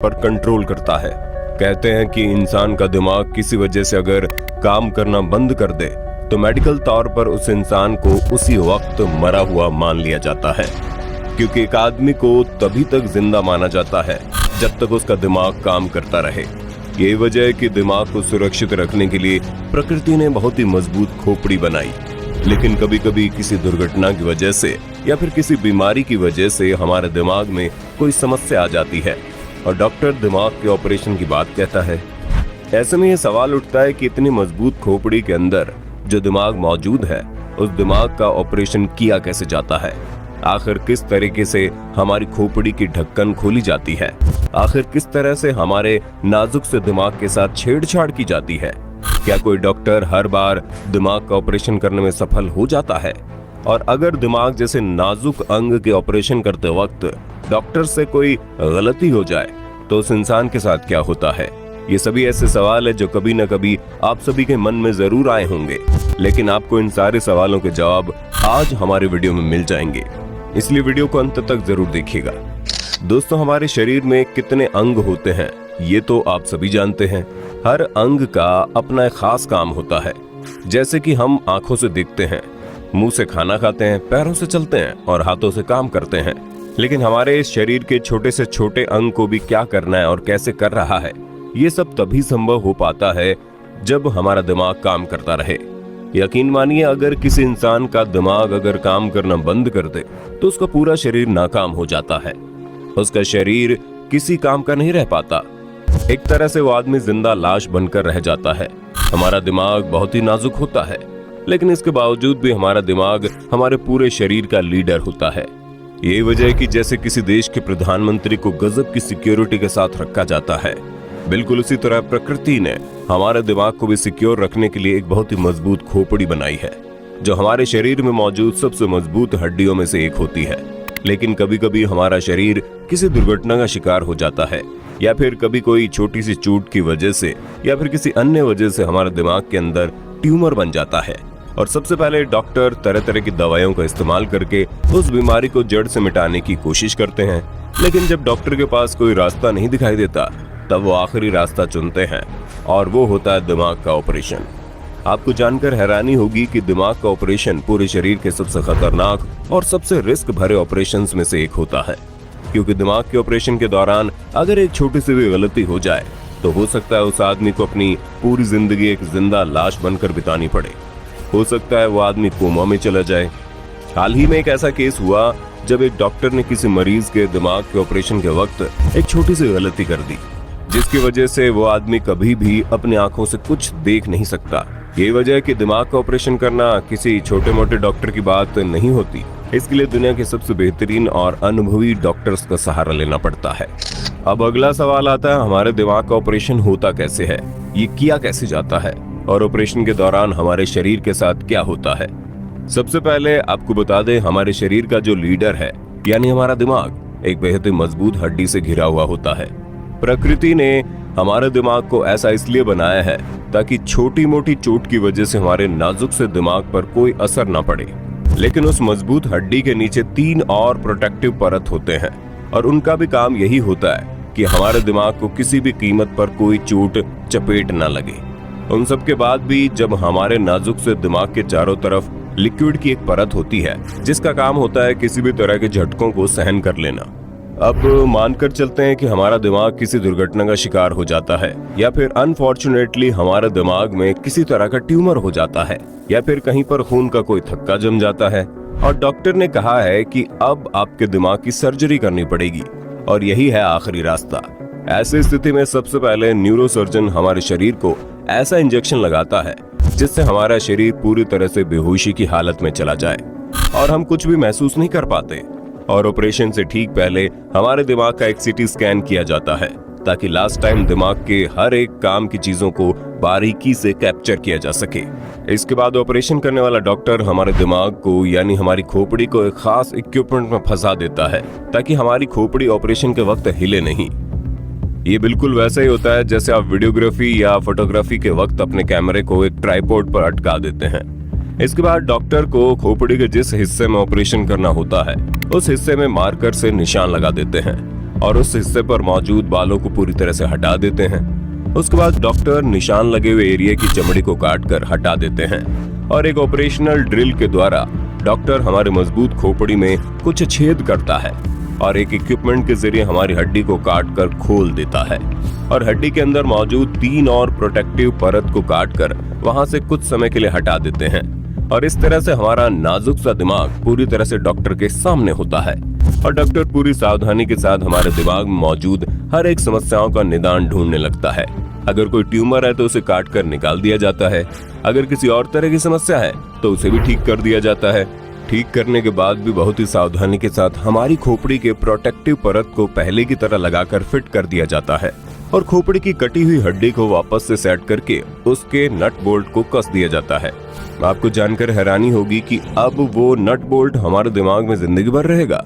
पर कंट्रोल करता है। कहते हैं कि इंसान का दिमाग किसी वजह से अगर काम करना बंद कर दे तो मेडिकल तौर पर उस इंसान को उसी वक्त मरा हुआ मान लिया जाता है, क्योंकि एक आदमी को तभी तक जिंदा माना जाता है जब तक उसका दिमाग काम करता रहे। यही वजह है कि दिमाग को सुरक्षित रखने के लिए प्रकृति ने बहुत ही मजबूत खोपड़ी बनाई। लेकिन कभी कभी किसी दुर्घटना की वजह से या फिर किसी बीमारी की वजह से हमारे दिमाग में कोई समस्या आ जाती है और डॉक्टर दिमाग के ऑपरेशन की बात कहता है। ऐसे में यह सवाल उठता है कि इतनी मजबूत खोपड़ी के अंदर जो दिमाग मौजूद है, उस दिमाग का ऑपरेशन किया कैसे जाता है? आखिर किस तरीके से हमारी खोपड़ी की ढक्कन खोली जाती है? आखिर किस तरह से हमारे नाजुक से दिमाग के साथ छेड़छाड़ की जाती है? क्या कोई डॉक्टर हर बार दिमाग का ऑपरेशन करने में सफल हो जाता है? और अगर दिमाग जैसे नाजुक अंग के ऑपरेशन करते वक्त डॉक्टर से कोई गलती हो जाए तो उस इंसान के साथ क्या होता है? ये सभी ऐसे सवाल है जो कभी न कभी आप सभी के मन में जरूर आए होंगे, लेकिन आपको इन सारे सवालों के जवाब आज हमारे वीडियो में मिल जाएंगे, इसलिए वीडियो को अंत तक जरूर देखिएगा। दोस्तों, हमारे शरीर में कितने अंग होते हैं ये तो आप सभी जानते हैं। हर अंग का अपना एक खास काम होता है। जैसे कि हम आंखों से देखते हैं, मुंह से खाना खाते हैं, पैरों से चलते हैं और हाथों से काम करते हैं, लेकिन हमारे इस शरीर के छोटे से छोटे अंग को भी क्या करना है और कैसे कर रहा है, ये सब तभी संभव हो पाता है जब हमारा दिमाग काम करता रहे। यकीन मानिए, अगर किसी इंसान का दिमाग अगर काम करना बंद कर दे तो उसका पूरा शरीर नाकाम हो जाता है। उसका शरीर किसी काम का नहीं रह पाता। एक तरह से वो आदमी जिंदा लाश बनकर रह जाता है। हमारा दिमाग बहुत ही नाजुक होता है, लेकिन इसके बावजूद भी हमारा दिमाग हमारे पूरे शरीर का लीडर होता है। यही वजह है कि जैसे किसी देश के प्रधानमंत्री को गजब की सिक्योरिटी के साथ रखा जाता है, बिल्कुल उसी तरह प्रकृति ने हमारे दिमाग को भी सिक्योर रखने के लिए एक बहुत ही मजबूत खोपड़ी बनाई है, जो हमारे शरीर में मौजूद सबसे मजबूत हड्डियों में से एक होती है। लेकिन कभी कभी हमारा शरीर किसी दुर्घटना का शिकार हो जाता है, या फिर कभी कोई छोटी सी चोट की वजह से या फिर किसी अन्य वजह से हमारे दिमाग के अंदर ट्यूमर बन जाता है। और सबसे पहले डॉक्टर तरह तरह की दवाइयों का इस्तेमाल करके उस बीमारी को जड़ से मिटाने की कोशिश करते हैं, लेकिन जब डॉक्टर के पास कोई रास्ता नहीं दिखाई देता तब वो आखिरी रास्ता चुनते हैं और वो होता है दिमाग का ऑपरेशन। आपको जानकर हैरानी होगी कि दिमाग का ऑपरेशन पूरे शरीर के सबसे खतरनाक और सबसे रिस्क भरे ऑपरेशंस में से एक होता है, क्योंकि दिमाग के ऑपरेशन के दौरान अगर एक छोटी सी भी गलती हो जाए तो हो सकता है उस आदमी को अपनी पूरी जिंदगी एक जिंदा लाश बनकर बितानी पड़े। हो सकता है वो आदमी कोमा में चला जाए। हाल ही में एक ऐसा केस हुआ जब एक डॉक्टर ने किसी मरीज के दिमाग के ऑपरेशन के वक्त एक छोटी सी गलती कर दी, जिसकी वजह से वो आदमी कभी भी अपनी आंखों से कुछ देख नहीं सकता। यही वजह है कि दिमाग का ऑपरेशन करना किसी छोटे मोटे डॉक्टर की बात नहीं होती। इसके लिए दुनिया के सबसे बेहतरीन और अनुभवी डॉक्टर्स का सहारा लेना पड़ता है। अब अगला सवाल आता है, हमारे दिमाग का ऑपरेशन होता कैसे है, ये किया कैसे जाता है और ऑपरेशन के दौरान हमारे शरीर के साथ क्या होता है? सबसे पहले आपको बता दें, हमारे शरीर का जो लीडर है यानी हमारा दिमाग एक बेहद मजबूत हड्डी से घिरा हुआ होता है। प्रकृति ने हमारे दिमाग को ऐसा इसलिए बनाया है ताकि छोटी मोटी चोट की वजह से हमारे नाजुक से दिमाग पर कोई असर ना पड़े। लेकिन उस मजबूत हड्डी के नीचे 3 और प्रोटेक्टिव परत होते हैं और उनका भी काम यही होता है कि हमारे दिमाग को किसी भी कीमत पर कोई चोट चपेट ना लगे। उन सब के बाद भी जब हमारे नाजुक से दिमाग के चारों तरफ लिक्विड की एक परत होती है जिसका काम होता है किसी भी तरह के झटकों को सहन कर लेना। अब मानकर चलते हैं कि हमारा दिमाग किसी दुर्घटना का शिकार हो जाता है, या फिर अनफॉर्चुनेटली हमारे दिमाग में किसी तरह का ट्यूमर हो जाता है, या फिर कहीं पर खून का कोई थक्का जम जाता है और डॉक्टर ने कहा है कि अब आपके दिमाग की सर्जरी करनी पड़ेगी और यही है आखिरी रास्ता। ऐसी स्थिति में सबसे पहले न्यूरोसर्जन हमारे शरीर को ऐसा इंजेक्शन लगाता है जिससे हमारा शरीर पूरी तरह से बेहोशी की हालत में चला जाए और हम कुछ भी महसूस नहीं कर पाते। और ऑपरेशन से ठीक पहले हमारे दिमाग का एक सीटी स्कैन किया जाता है ताकि लास्ट टाइम दिमाग के हर एक काम की चीजों को बारीकी से कैप्चर किया जा सके। इसके बाद ऑपरेशन करने वाला डॉक्टर हमारे दिमाग को यानी हमारी खोपड़ी को एक खास इक्विपमेंट में फंसा देता है ताकि हमारी खोपड़ी ऑपरेशन के वक्त हिले नहीं। ये बिल्कुल वैसा ही होता है जैसे आप वीडियोग्राफी या फोटोग्राफी के वक्त अपने कैमरे को एक ट्राइपॉड पर अटका देते हैं। इसके बाद डॉक्टर को खोपड़ी के जिस हिस्से में ऑपरेशन करना होता है उस हिस्से में मार्कर से निशान लगा देते हैं और उस हिस्से पर मौजूद बालों को पूरी तरह से हटा देते हैं। उसके बाद डॉक्टर निशान लगे हुए एरिया की चमड़ी को काटकर हटा देते हैं और एक ऑपरेशनल ड्रिल के द्वारा डॉक्टर हमारे मजबूत खोपड़ी में कुछ छेद करता है और एक इक्विपमेंट के जरिए हमारी हड्डी को काटकर खोल देता है और हड्डी के अंदर मौजूद 3 और प्रोटेक्टिव परत को काटकर वहां से कुछ समय के लिए हटा देते हैं और इस तरह से हमारा नाजुक सा दिमाग पूरी तरह से डॉक्टर के सामने होता है और डॉक्टर पूरी सावधानी के साथ हमारे दिमाग में मौजूद हर एक समस्याओं का निदान ढूंढने लगता है। अगर कोई ट्यूमर है तो उसे काट कर निकाल दिया जाता है, अगर किसी और तरह की समस्या है तो उसे भी ठीक कर दिया जाता है। ठीक करने के बाद भी बहुत ही सावधानी के साथ हमारी खोपड़ी के प्रोटेक्टिव परत को पहले की तरह लगाकर फिट कर दिया जाता है और खोपड़ी की कटी हुई हड्डी को वापस से सेट करके उसके नट बोल्ट को कस दिया जाता है। आपको जानकर हैरानी होगी कि अब वो नट बोल्ट हमारे दिमाग में जिंदगी भर रहेगा।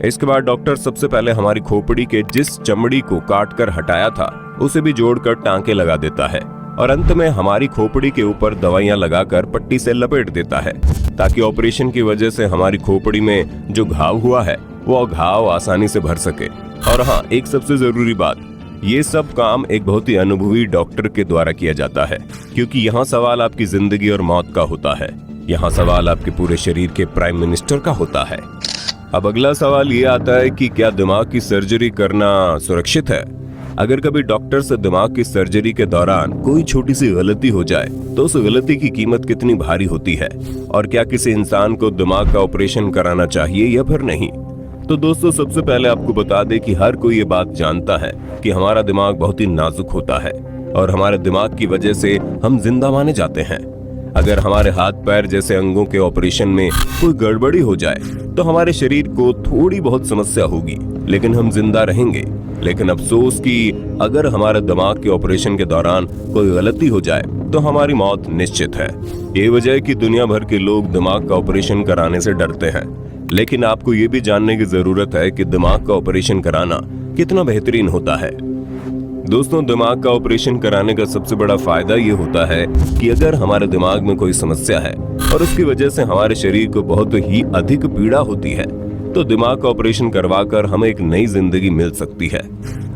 इसके बाद डॉक्टर सबसे पहले हमारी खोपड़ी के जिस चमड़ी को काट कर हटाया था उसे भी जोड़कर टांके लगा देता है और अंत में हमारी खोपड़ी के ऊपर दवाइयां लगाकर पट्टी से लपेट देता है ताकि ऑपरेशन की वजह से हमारी खोपड़ी में जो घाव हुआ है वो घाव आसानी से भर सके। और हाँ, एक सबसे जरूरी बात, ये सब काम एक बहुत ही अनुभवी डॉक्टर के द्वारा किया जाता है क्योंकि यहाँ सवाल आपकी जिंदगी और मौत का होता है। यहाँ सवाल आपके पूरे शरीर के प्राइम मिनिस्टर का होता है। अब अगला सवाल ये आता है कि क्या दिमाग की सर्जरी करना सुरक्षित है? अगर कभी डॉक्टर से दिमाग की सर्जरी के दौरान कोई छोटी सी गलती हो जाए तो उस गलती की कीमत कितनी भारी होती है और क्या किसी इंसान को दिमाग का ऑपरेशन कराना चाहिए या फिर नहीं? तो दोस्तों, सबसे पहले आपको बता दें कि हर कोई ये बात जानता है कि हमारा दिमाग बहुत ही नाजुक होता है और हमारे दिमाग की वजह से हम जिंदा माने जाते हैं। अगर हमारे हाथ पैर जैसे अंगों के ऑपरेशन में कोई गड़बड़ी हो जाए तो हमारे शरीर को थोड़ी बहुत समस्या होगी लेकिन हम जिंदा रहेंगे। लेकिन अफसोस कि अगर हमारे दिमाग के ऑपरेशन के दौरान कोई गलती हो जाए तो हमारी मौत निश्चित है। ये वजह है कि दुनिया भर के लोग दिमाग का ऑपरेशन कराने से डरते हैं। लेकिन आपको ये भी जानने की जरूरत है कि दिमाग का ऑपरेशन कराना कितना बेहतरीन होता है। दोस्तों, दिमाग का ऑपरेशन कराने का सबसे बड़ा फायदा ये होता है कि अगर हमारे दिमाग में कोई समस्या है और उसकी वजह से हमारे शरीर को बहुत ही अधिक पीड़ा होती है तो दिमाग का ऑपरेशन करवाकर हमें एक नई जिंदगी मिल सकती है।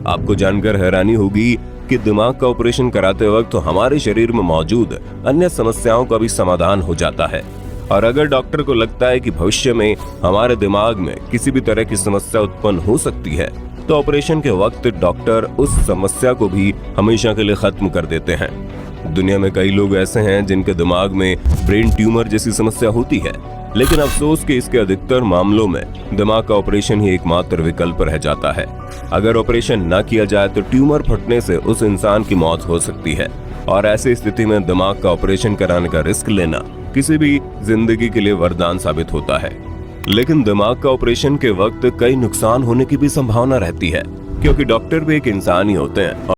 आपको जानकर हैरानी होगी कि दिमाग का ऑपरेशन कराते वक्त तो हमारे शरीर में मौजूद अन्य समस्याओं का भी समाधान हो जाता है और अगर डॉक्टर को लगता है कि भविष्य में हमारे दिमाग में किसी भी तरह की समस्या उत्पन्न हो सकती है तो ऑपरेशन के वक्त डॉक्टर उस समस्या को भी हमेशा के लिए खत्म कर देते हैं। दुनिया में कई लोग ऐसे हैं जिनके दिमाग में ब्रेन ट्यूमर जैसी समस्या होती है, लेकिन अफसोस कि इसके अधिकतर मामलों में दिमाग का ऑपरेशन ही एकमात्र विकल्प रह जाता है। अगर ऑपरेशन न किया जाए तो ट्यूमर फटने से उस इंसान की मौत हो सकती है और ऐसी स्थिति में दिमाग का ऑपरेशन कराने का रिस्क लेना किसी भी जिंदगी के लिए वरदान साबित होता है। लेकिन दिमाग का ऑपरेशन के वक्त कई नुकसान होने की भी संभावना रहती है क्योंकि डॉक्टर भी एक इंसान ही होते हैं।